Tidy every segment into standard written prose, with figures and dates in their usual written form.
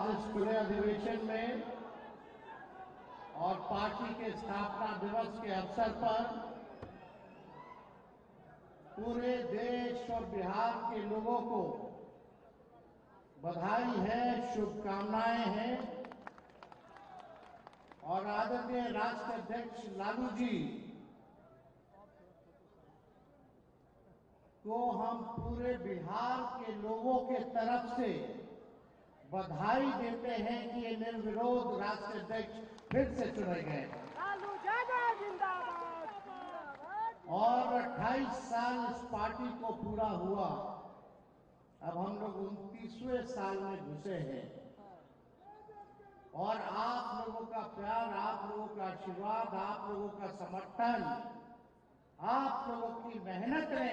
आज इस खुले अधिवेशन में और पार्टी के स्थापना दिवस के अवसर पर पूरे देश और बिहार के लोगों को बधाई है, शुभकामनाएं हैं और आदरणीय राष्ट्र अध्यक्ष लालू जी को हम पूरे बिहार के लोगों के तरफ से बधाई देते हैं कि ये निर्विरोध राष्ट्र अध्यक्ष फिर से चुने गए और 28 साल इस पार्टी को पूरा हुआ। अब हम लोग 29वें साल में घुसे हैं और आप लोगों का प्यार, आप लोगों का आशीर्वाद, आप लोगों का समर्थन, आप लोगों की मेहनत ने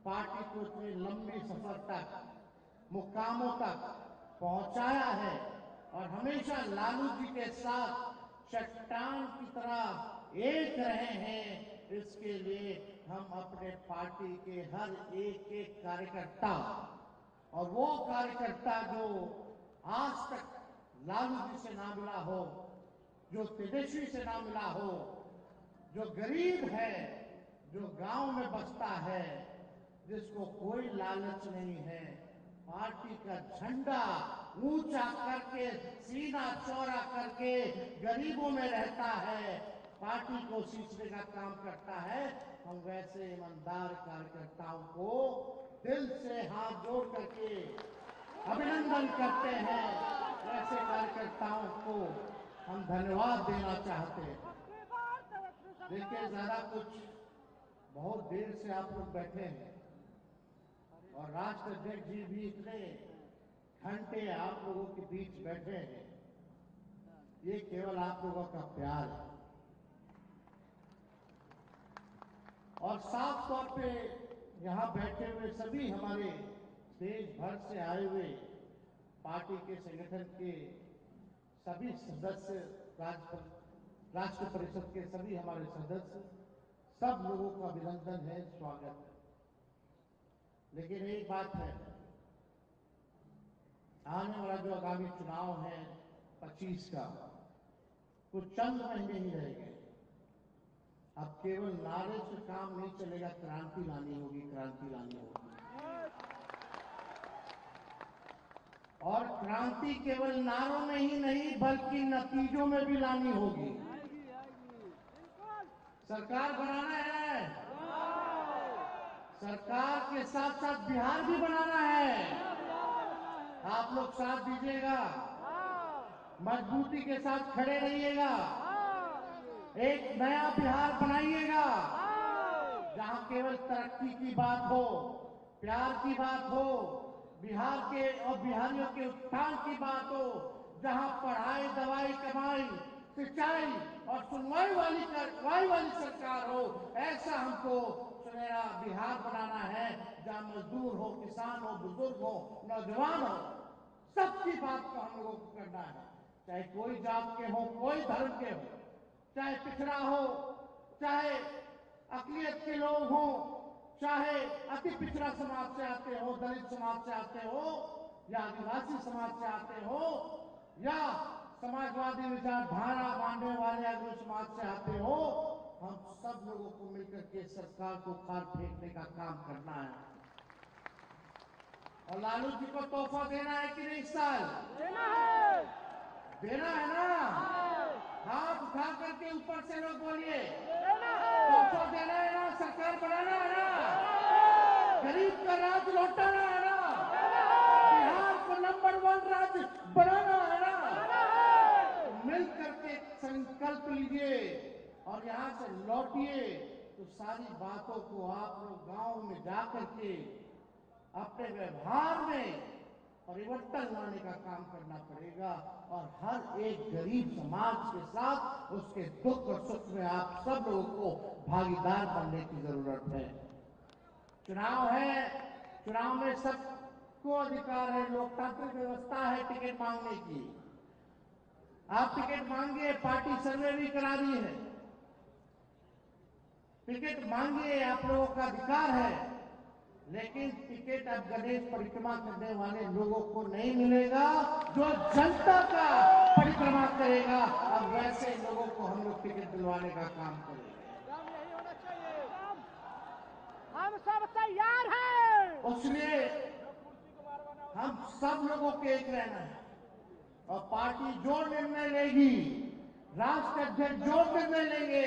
पार्टी को इतनी लंबी सफर तक, मुकामों तक पहुंचाया है और हमेशा लालू जी के साथ चट्टान की तरह एक रहे हैं। इसके लिए हम अपने पार्टी के हर एक एक कार्यकर्ता और वो कार्यकर्ता जो आज तक लालू जी से ना मिला हो, जो तेजस्वी से ना मिला हो, जो गरीब है, जो गांव में बसता है, जिसको कोई लालच नहीं है, पार्टी का झंडा ऊंचा करके, सीना चौड़ा करके गरीबों में रहता है, पार्टी को सींचने का काम करता है। हम वैसे ईमानदार कार्यकर्ताओं को दिल से हाथ जोड़ करके अभिनंदन करते हैं। वैसे कार्यकर्ताओं को हम धन्यवाद देना चाहते हैं। देखिए, ज्यादा कुछ, बहुत देर से आप लोग बैठे हैं और राष्ट्र अध्यक्ष जी भी इतने घंटे आप लोगों के बीच बैठे हैं। ये केवल आप लोगों का प्यार है और साफ तौर पे यहाँ बैठे हुए सभी हमारे देश भर से आए हुए पार्टी के संगठन के सभी सदस्य, राष्ट्र परिषद के सभी हमारे सदस्य, सब लोगों का अभिनंदन है, स्वागत है। लेकिन एक बात है, आने वाला जो आगामी चुनाव है 25 का, कुछ चंद महीने ही रह गए। अब केवल नारे से काम नहीं चलेगा, क्रांति लानी होगी, क्रांति लानी होगी। और क्रांति केवल नारों में ही नहीं बल्कि नतीजों में भी लानी होगी। सरकार बनाना है, सरकार के साथ साथ बिहार भी बनाना है। आप लोग साथ दीजिएगा, मजबूती के साथ खड़े रहिएगा, एक नया बिहार बनाइएगा जहां केवल तरक्की की बात हो, प्यार की बात हो, बिहार के और बिहारियों के उत्थान की बात हो, जहां पढ़ाई, दवाई, कमाई, सिंचाई और सुनवाई वाली सरकार हो। ऐसा हमको सुनहरा बिहार बनाना है जहां मजदूर हो, किसान हो, बुजुर्ग हो, नौजवान हो, सबकी बात को हम लोगों को करना है। चाहे कोई जात के हो, कोई धर्म के हो, चाहे पिछड़ा हो, चाहे अकलियत के लोग हो, चाहे अति पिछड़ा समाज से आते हो, दलित समाज से आते हो, या आदिवासी समाज से आते हो, या समाजवादी विचारधारा मानने वाले अग्र समाज से आते हो, हम सब लोगों को मिलकर के सरकार को खाल फेंकने का काम करना है। और लालू जी को तोहफा देना है कि नहीं? इस साल देना है ना? हाथ उठा करके ऊपर से लोग बोलिए, तोहफा देना है ना? सरकार बनाना है ना? गरीब का राज लौटाना है ना? बिहार को नंबर 1 राज्य बनाना है ना? तो मिल करके संकल्प लीजिए और यहाँ से लौटिए तो सारी बातों को आप लोग गांव में जाकर के अपने व्यवहार में परिवर्तन लाने का काम करना पड़ेगा और हर एक गरीब समाज के साथ उसके दुख और सुख में आप सब लोगों को भागीदार बनने की जरूरत है। चुनाव है, चुनाव में सबको अधिकार है, लोकतांत्रिक व्यवस्था है टिकट मांगने की। आप टिकट मांगिए, पार्टी सर्वे भी करा दी है, टिकट मांगिए, आप लोगों का अधिकार है। लेकिन टिकट अब गणेश परिक्रमा करने वाले लोगों को नहीं मिलेगा। जो जनता का परिक्रमा करेगा, अब वैसे लोगों को हम लोग टिकट दिलवाने का काम करेंगे। हम सब तैयार हैं। इसलिए हम सब लोगों के एक रहना है और पार्टी जो निर्णय लेगी, राष्ट्रीय अध्यक्ष जो निर्णय लेंगे,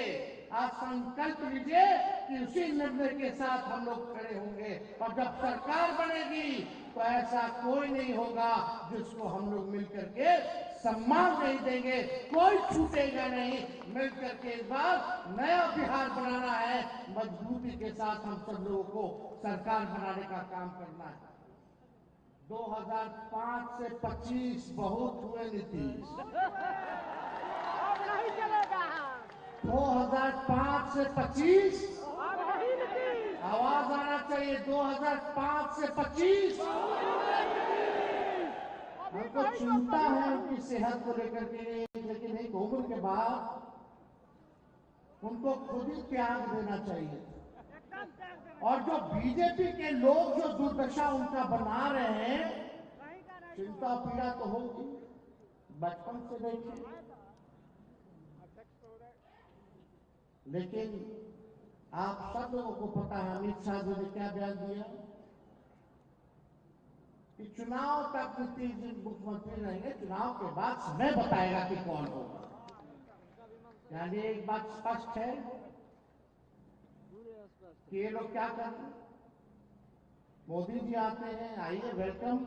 आज संकल्प लीजिए कि उसी निर्णय के साथ हम लोग खड़े होंगे। और जब सरकार बनेगी तो ऐसा कोई नहीं होगा जिसको हम लोग मिलकर के सम्मान नहीं देंगे, कोई छूटेगा नहीं। मिलकर के इस बार नया बिहार बनाना है, मजबूती के साथ हम सब लोगों को सरकार बनाने का काम करना है। 2005 से 25 बहुत हुए नीतीश, अब नहीं चलेगा। 2005 से 25 अब नहीं नीतीश। आवाज आना चाहिए। 2005 से 25 हमको चिंता है उनकी सेहत को लेकर के, लेकिन एक उम्र के बाद उनको खुद ही त्याग देना चाहिए। और जो बीजेपी के लोग जो दुर्दशा उनका बना रहे हैं, चिंता पीड़ा तो होगी, बचपन से देखें। लेकिन आप सब लोगों को पता है अमित शाह जी ने क्या बयान दिया कि चुनाव तक नीतीश जी मुख्यमंत्री रहेंगे, चुनाव के बाद समय बताएगा कि कौन होगा। यानी एक बात स्पष्ट है कि ये लोग क्या कर रहे हैं। मोदी जी आते हैं, आइए वेलकम,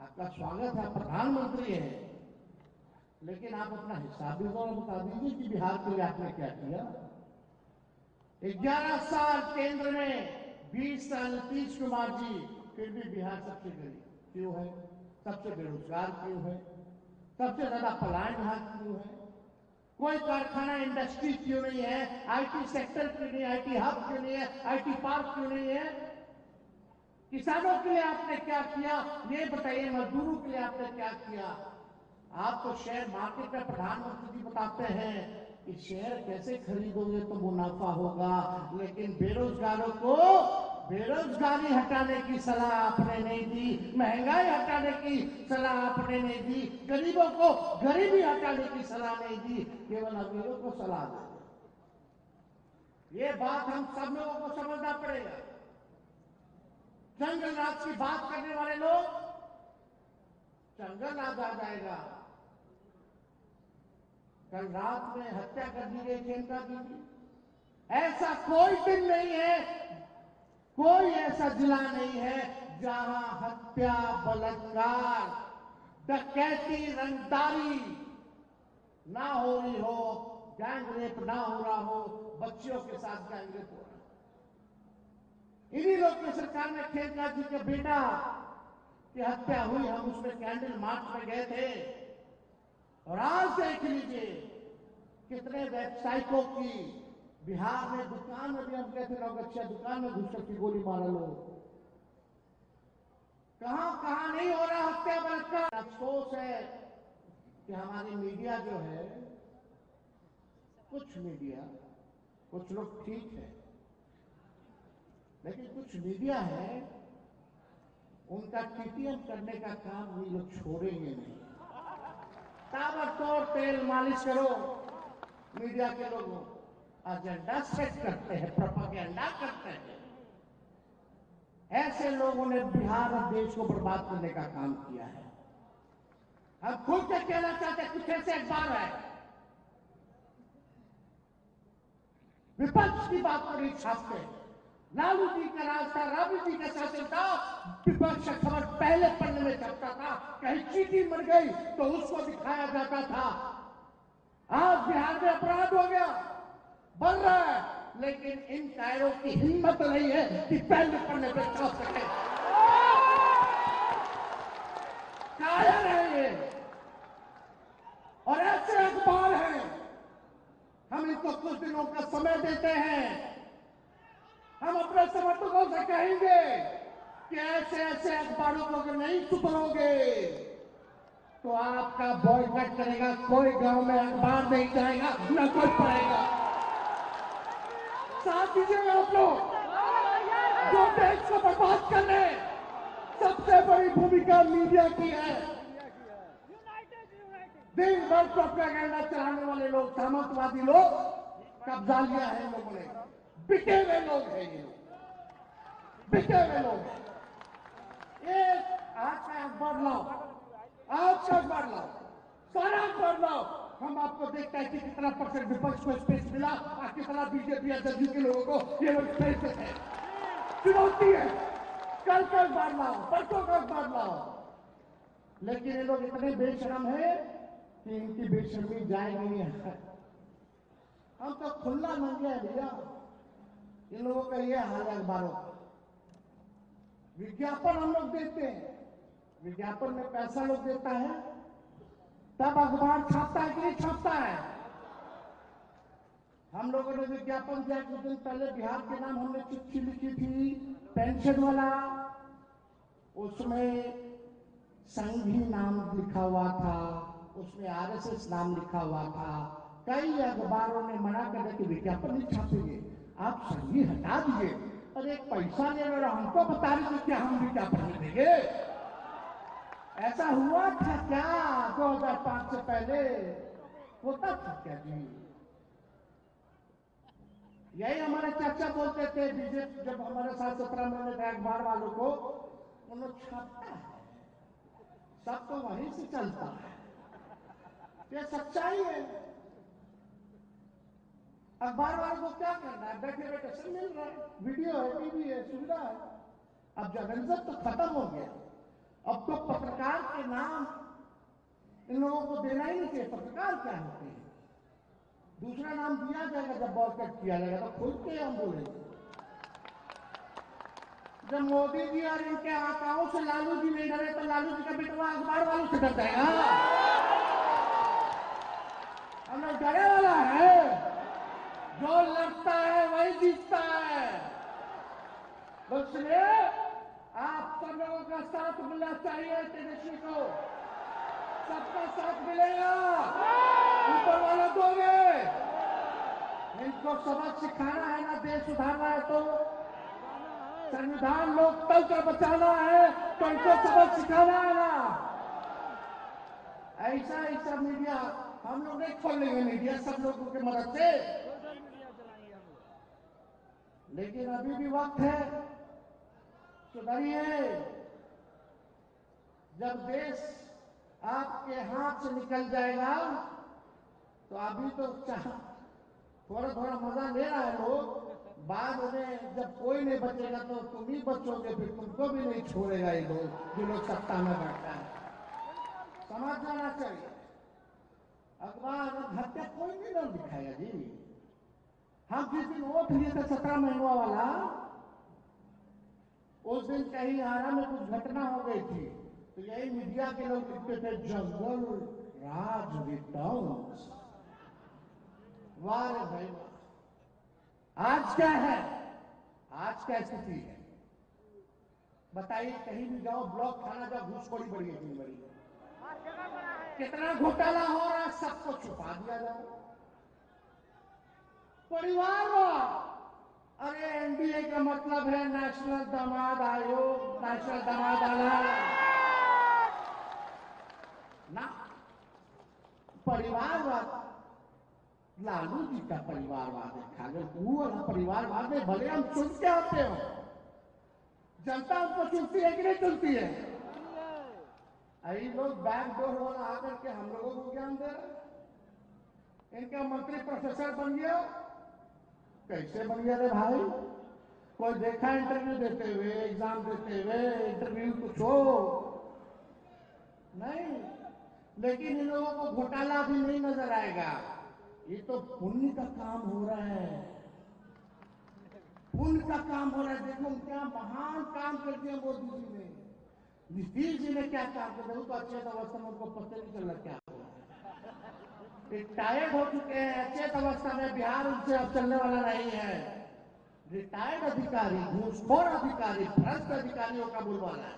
आपका स्वागत है, प्रधानमंत्री है, लेकिन आप अपना हिसाब भी जरा बता दीजिए कि बिहार के लिए आपने क्या किया। 11 साल केंद्र में, 20 साल नीतीश कुमार जी, फिर भी बिहार सबसे गरीब क्यों है, सबसे बेरोजगार क्यों है, सबसे ज्यादा पलायन यहाँ क्यों है, कोई कारखाना इंडस्ट्री क्यों नहीं है, आईटी सेक्टर क्यों नहीं है, आईटी हब क्यों नहीं है, आईटी पार्क क्यों नहीं है, किसानों के लिए आपने क्या किया ये बताइए, मजदूरों के लिए आपने क्या किया। आप तो शेयर मार्केट में प्रधानमंत्री जी बताते हैं कि शेयर कैसे खरीदोगे तो मुनाफा होगा, लेकिन बेरोजगारों को बेरोजगारी हटाने की सलाह आपने नहीं दी, महंगाई हटाने की सलाह आपने नहीं दी, गरीबों को गरीबी हटाने की सलाह नहीं दी, केवल अमीरों को सलाह दी। ये बात हम सब लोगों को समझना पड़ेगा। जंगल राज की बात करने वाले लोग, जंगल राज आ जाएगा। कल रात में हत्या कर दी गई प्रियंका जी की। ऐसा कोई दिन नहीं है, कोई ऐसा जिला नहीं है जहां हत्या, बलात्कार, डकैती, रंगदारी ना हो रही हो, गैंग रेप ना हो रहा हो, बच्चियों के साथ गैंग रेप हो रहा है। इन्हीं लोग की सरकार में प्रियंका जी के बेटा की हत्या हुई, हम उसमें कैंडल मार्च में गए थे। और आज देख लीजिए कितने व्यवसायिकों की बिहार में दुकान में भी हम गए थे, नौगछिया दुकान में घुस की गोली मारा लोग। कहां कहां नहीं हो रहा हत्या बलात्कार। अफसोस है कि हमारी मीडिया जो है, कुछ मीडिया, कुछ लोग ठीक है, लेकिन कुछ मीडिया है उनका टीटीएम करने का काम ये लोग छोड़ेंगे नहीं। ताबड़तोड़ तेल मालिश करो, मीडिया के लोगों एजेंडा सेट करते हैं, प्रोपेगेंडा करते हैं। ऐसे लोगों ने बिहार और देश को बर्बाद करने का काम किया है। हम खुद से कहना चाहते हैं, कुछ ऐसे अखबार है विपक्ष की बात को नहीं छापते। लालू जी का राज था, राबड़ी जी का शासन था, विपक्ष का खबर पहले पन्ने में छपता था, कहीं चीटी मर गई तो उसको दिखाया जाता था। आज बिहार में अपराध हो गया, बढ़ रहा है, लेकिन इन कायरों की हिम्मत नहीं है कि पहले पन्ने पे छाप सके। कायर है ये, और ऐसे अखबार हैं, हम इनको कुछ दिनों का समय देते हैं। हम अपने समर्थकों से कहेंगे कि ऐसे ऐसे अखबारों को अगर नहीं सुधरोगे तो आपका बॉयकॉट करेगा, कोई गांव में अखबार नहीं जाएगा, न कोई पढ़ेगा। साथ दीजिएगा आप लोग। जो देश को बर्बाद करने सबसे बड़ी भूमिका मीडिया की है। दिन भर प्रोपेगेंडा चलाने वाले लोग, सामंतवादी लोग, कब्जा लिया है इन लोगों ने। बिके हुए लोग हैं ये लोग, बिके हुए लोग हैं। ये आज का अखबार लाओ, आज का अखबार लाओ, सारा अखबार लाओ, हम आपको देखते हैं कि कितना परसेंट विपक्ष को स्पेस मिला और कितना बीजेपी या जदयू के लोगों को ये लोग स्पेस देते हैं। चुनौती है, कल का अखबार लाओ, परसों का अखबार लाओ। लेकिन ये लोग इतने बेशरम है कि इनकी बेशर्मी जाएगी नहीं। हम तो खुला मंगे हैं भैया। इन लोगों का ये हाल है अखबारों का। विज्ञापन हम लोग देते हैं, विज्ञापन में पैसा लोग देता है, तब अखबार छापता है कि नहीं छापता है। हम लोगों ने विज्ञापन दिया कुछ दिन पहले, बिहार के नाम हमने चिट्ठी लिखी थी, पेंशन वाला, उसमें संघी नाम लिखा हुआ था, उसमें आरएसएस नाम लिखा हुआ था। कई अखबारों ने मना कर दिया कि विज्ञापन नहीं छापेंगे, आप संघी हटा दीजिए। और एक पैसा ले रहे हमको बता रहे थे क्या हम विज्ञापन नहीं देंगे। ऐसा हुआ था क्या 2005 से पहले? होता था क्या जी? यही हमारे चाचा बोलते थे बीजेपी जब हमारे साथ 17 महीने थे अखबार वालों को, उन्होंने छापता है, सब तो वहीं से चलता है, ये सच्चाई है। अखबार वालों को क्या करना है, बैठे बैठे सब मिल रहा है, वीडियो है, टीवी है, सुविधा है। अब जर्नलिज्म तो खत्म हो गया, अब तो पत्रकार के नाम इन लोगों को देना ही नहीं चाहिए। पत्रकार क्या होते हैं, दूसरा नाम दिया जाएगा जब बॉयकॉट किया जाएगा तो खुद के हम बोलेंगे। जब मोदी जी और इनके आकाओं से लालू जी नहीं डरे तो लालू जी का बेटवा अखबार वालों से डर जाएगा। हम लोग डरे वाला है, जो लड़ता है वही जीतता है। इसलिए आप सब लोगों का साथ मिलना चाहिए, तेजस्वी को सबका साथ मिलेगा, ऊपर वाला दोगे। इनको सबक सिखाना है ना, देश सुधारना है तो संविधान लोकतंत्र बचाना है तो इनको सबक सिखाना है ना। ऐसा ऐसा मीडिया हम लोग नहीं खोलेंगे, मीडिया सब लोगों की मदद से। लेकिन अभी भी वक्त है, सुधरिए। जब देश आपके हाथ से निकल जाएगा तो अभी तो थोड़ा थोड़ा मजा ले रहा है लोग, बाद में जब कोई नहीं बचेगा तो तुम ही बचोगे, फिर तुमको भी नहीं छोड़ेगा ये लोग जो लोग सत्ता में बैठा है। समझ जाना चाहिए। अखबार हत्या कोई नहीं लोग दिखाएगा जी। हम जिस दिन वोट लिए थे 17 महीनों वाला, उस दिन कहीं आरा में कुछ घटना हो गई थी तो यही मीडिया के लोग लिखते थे जंगल राज रिटर्न्स। वाह भाई वाह। आज क्या है, आज क्या स्थिति है बताइए। कहीं भी जाओ, ब्लॉक थाना जाओ, घूसखोरी बढ़ी है, इतनी बड़ी कितना घोटाला हो रहा है, सबको छुपा दिया जा रहा। परिवारवाद, अरे एनडीए का मतलब है नेशनल दामाद आयोग, नेशनल दामाद आयोग ना। परिवारवाद लालू जी का परिवारवाद है, खाली वो वाला परिवारवाद है। भले हम चुन के आते हो, जनता हमको चुनती है कि नहीं चुनती है? यही लोग बैक डोर वाला आकर के हम लोगों को ज्ञान दे रहे। इनका मंत्री प्रोफेसर बन गया, कैसे बन गया रे भाई? कोई देखा इंटरव्यू देते हुए, एग्जाम देते हुए? इंटरव्यू कुछ हो नहीं, लेकिन इन लोगों को घोटाला भी नहीं नजर आएगा। ये तो पुण्य का काम हो रहा है, पुण्य का काम हो रहा है। देखो क्या महान काम कर दिया मोदी जी ने, नीतीश जी ने क्या काम किया, तो अच्छे अवस्था में उनको पता नहीं चल रहा क्या हो रहा है। रिटायर्ड हो चुके हैं, अच्छे अवस्था में, बिहार उनसे अब चलने वाला नहीं है। रिटायर्ड अधिकारी, घूसखोर अधिकारी, भ्रष्ट अधिकारियों का बोलबाला है,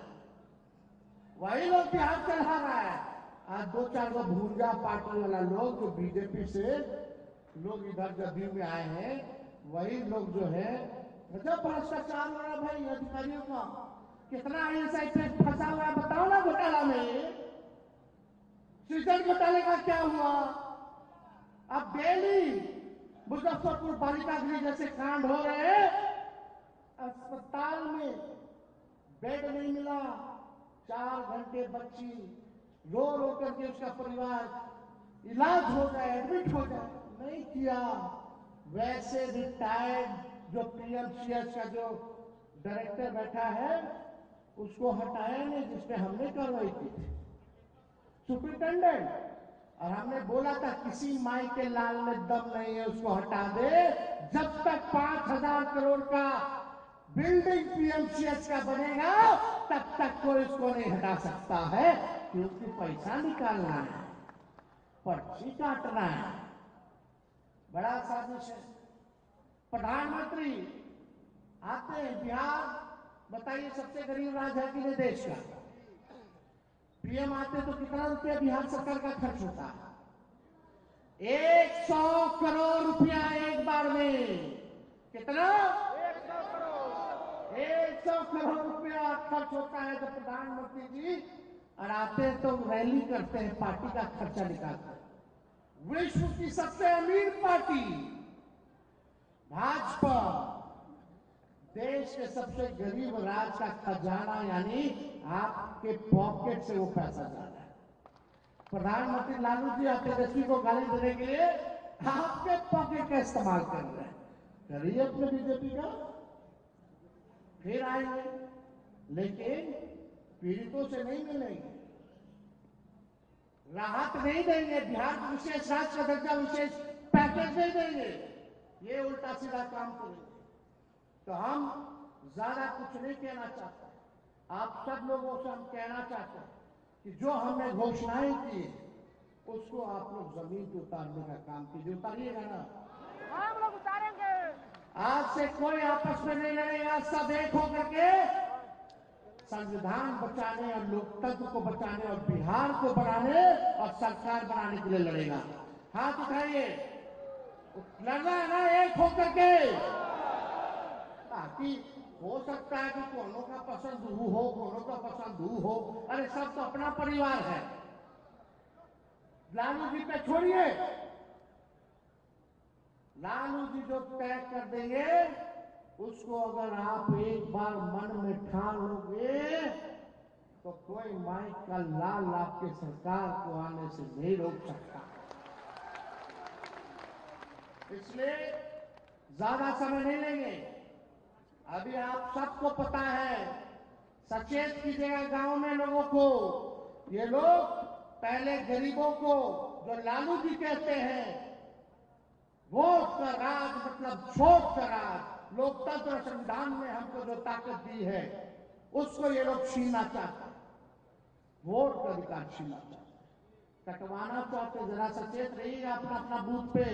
वही लोग बिहार चला रहा है। आज 2-4 गो भूंजा पार्टी वाला लोग जो बीजेपी से लोग इधर जदयू में आए हैं, वही लोग जो है गजब भ्रष्टाचार हो रहा भाई अधिकारियों का। कितना आईएसआई पे फंसा हुआ है बताओ ना घोटाला में। सृजन घोटाले का क्या हुआ? अब डेली मुजफ्फरपुर बालिका गृह जैसे कांड हो रहे हैं, अस्पताल में बेड नहीं मिला, 4 घंटे बच्ची रो रो करके उसका परिवार इलाज हो जाए, एडमिट हो जाए, नहीं किया। वैसे रिटायर्ड जो पीएमसीएच का जो डायरेक्टर बैठा है उसको हटाया नहीं, जिसमें हमने कार्रवाई की थी, सुप्रिंटेंडेंट। और हमने बोला था किसी माई के लाल में दम नहीं है, उसको हटा दे। जब तक 5,000 करोड़ का बिल्डिंग पीएमसीएच का बनेगा तब तक कोई इसको नहीं हटा सकता है, क्योंकि पैसा निकालना है, पर्ची काटना है। बड़ा साजिश है। प्रधानमंत्री आते हैं बिहार, बताइए सबसे गरीब राज्य है कि देश का। पीएम आते तो कितना रुपया बिहार सरकार का खर्च होता है? 100 करोड़ रुपया एक बार में। कितना? 100 करोड़ रुपया खर्च होता है जब प्रधानमंत्री जी और आते हैं तो रैली करते हैं, पार्टी का खर्चा निकालते हैं। विश्व की सबसे अमीर पार्टी भाजपा देश के सबसे गरीब राज्य का खजाना यानी आपके पॉकेट से वो पैसा जा रहा है। प्रधानमंत्री लालू जी आप तेजस्वी को गाली देने के लिए आपके पॉकेट का इस्तेमाल कर रहे हैं। करिए अपने बीजेपी का, फिर आएंगे, लेकिन पीड़ितों से नहीं मिलेंगे, राहत नहीं देंगे, बिहार को विशेष राज्य का दर्जा, विशेष पैकेज नहीं देंगे, ये उल्टा सीधा काम करेंगे। तो हम ज्यादा कुछ नहीं कहना चाहते, आप सब लोगों से हम कहना चाहते हैं कि जो हमने घोषणाएं की उसको आप लोग जमीन पे उतारने का काम कीजिए। उतारिएगा ना? हम लोग उतारेंगे। आज से कोई आपस में नहीं लड़ेगा, सब एक होकर के संविधान बचाने और लोकतंत्र को बचाने और बिहार को बनाने और सरकार बनाने के लिए लड़ेगा। हाथ उठाइए, लड़ना है ना एक होकर के। ताकि हो सकता है कि कोनो का पसंद हो, कोनो का पसंद हो, अरे सब तो अपना परिवार है। लालू जी पे छोड़िए, लालू जी जो तय कर देंगे उसको अगर आप एक बार मन में ठान लोगे तो कोई माई का लाल आपके सरकार को आने से नहीं रोक सकता। इसलिए ज्यादा समय नहीं लेंगे। अभी आप सबको पता है, सचेत कीजिएगा गांव में लोगों को। ये लोग पहले गरीबों को जो लालू जी कहते हैं वोट का राज मतलब छोट का राज, लोकतंत्र संविधान में हमको जो ताकत दी है उसको ये लोग छीनना चाहते हैं, वोट का अधिकार छीनना चाहते, कटवाना चाहते। जरा सचेत रहिएगा, अपना अपना बूथ पे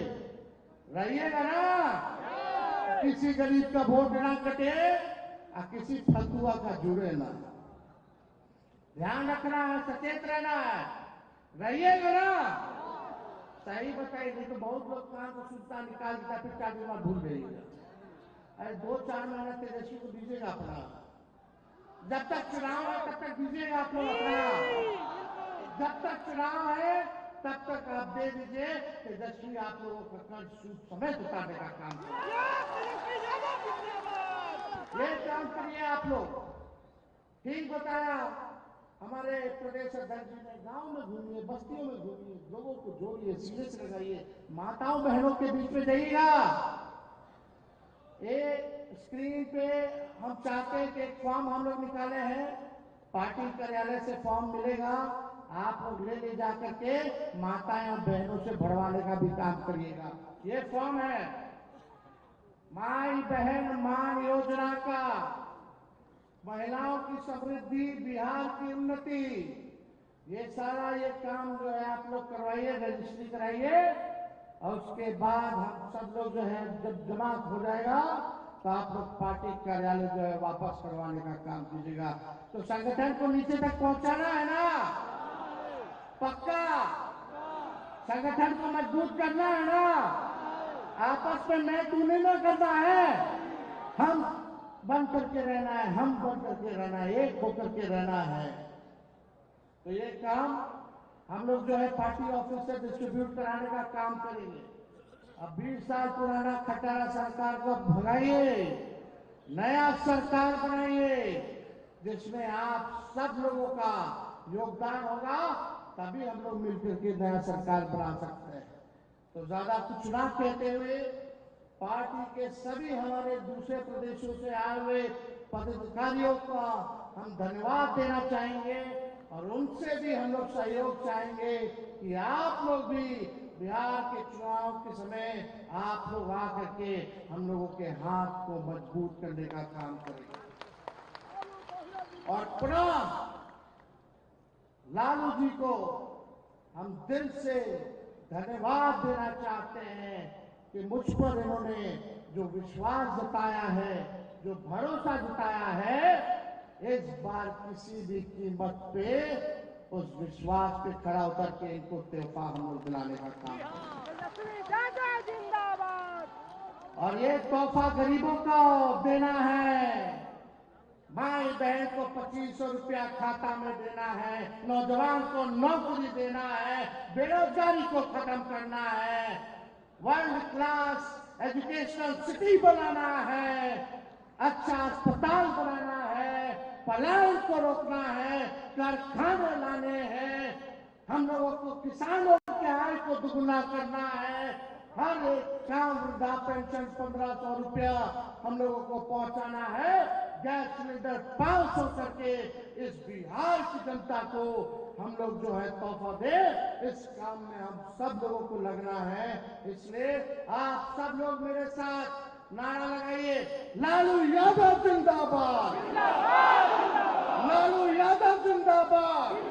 रहिएगा ना, किसी गरीब का वोट ना कटे और किसी फतुआ का जुड़े ना। ध्यान रखना है, सचेत रहना है, रहिएगा ना। सही बताइए, नहीं तो बहुत लोग कान को सूचना निकाल देता, फिर कागज भूल जाइएगा। अरे 2-4 महीना तेजस्वी को दीजिएगा अपना, जब तक चुनाव है तब तक दीजिएगा आप लोग अपना, जब तक चुनाव है तब तक आप दे दीजिए। तेजस्वी आप लोगों का कर्ज सूद समेत उतारने का काम ये काम करिए आप लोग। ठीक बताया हमारे प्रदेश अध्यक्ष जी ने। गांव में घूमिए, बस्तियों में घूमिए, लोगों को जोड़िए, सीधे से लगाइए, माताओं बहनों के बीच में जाइएगा। एक स्क्रीन पे हम चाहते हैं कि एक फॉर्म हम लोग निकाले हैं, पार्टी कार्यालय से फॉर्म मिलेगा, आप लोग ले जाकर के माताएं और बहनों से भरवाने का भी काम करिएगा। ये फॉर्म है माई बहन मान योजना का, महिलाओं की समृद्धि, बिहार की उन्नति, ये सारा ये काम जो है आप लोग करवाइए, रजिस्ट्री कराइए और उसके बाद हम सब लोग जो है जब जमा हो जाएगा तो आप लोग पार्टी कार्यालय जो है वापस करवाने का काम कीजिएगा। तो संगठन को नीचे तक पहुंचाना है ना, पक्का संगठन को मजबूत करना है ना, आपस में मैं तू नहीं ना करना है। हम बन करके रहना है, हम बन करके रहना है, एक होकर के रहना है। तो ये काम हम लोग जो है पार्टी ऑफिस से डिस्ट्रीब्यूट कराने का काम करेंगे। अब 20 साल पुराना खटारा सरकार को भगाइए, नया सरकार बनाइए जिसमें आप सब लोगों का योगदान होगा, तभी हम लोग मिलकर के नया सरकार बना सकते हैं। तो ज्यादा कुछ ना कहते हुए पार्टी के सभी हमारे दूसरे प्रदेशों से आए हुए पदाधिकारियों का हम धन्यवाद देना चाहेंगे और उनसे भी हम लोग सहयोग चाहेंगे कि आप लोग भी बिहार के चुनाव के समय आप लोग आकर के हम लोगों के हाथ को मजबूत करने का काम करेंगे। और पुनः लालू जी को हम दिल से धन्यवाद देना चाहते हैं कि मुझ पर इन्होंने जो विश्वास जताया है, जो भरोसा जताया है, इस बार किसी भी कीमत पे उस विश्वास पे खड़ा उतर के इनको तोहफा हम लोग दिलाने का काम करेंगे। जिंदाबाद। और ये तोहफा गरीबों को देना है, माई बहन को 2500 रुपया खाता में देना है, नौजवान को नौकरी देना है, बेरोजगारी को खत्म करना है, वर्ल्ड क्लास एजुकेशनल सिटी बनाना है, अच्छा अस्पताल बनाना है, पलायन को रोकना है, कारखाने लाने हैं, हम लोगों को किसानों के आय को दुगुना करना है, हर एक काम वृद्धा पेंशन 1500 रुपया हम लोगों को पहुंचाना है, गैस सिलेंडर 500 करके इस बिहार की जनता को हम लोग जो है तोहफा दे। इस काम में हम सब लोगों को लगना है। इसलिए आप सब लोग मेरे साथ नारा लगाइए, लालू यादव जिंदाबाद, लालू यादव जिंदाबाद।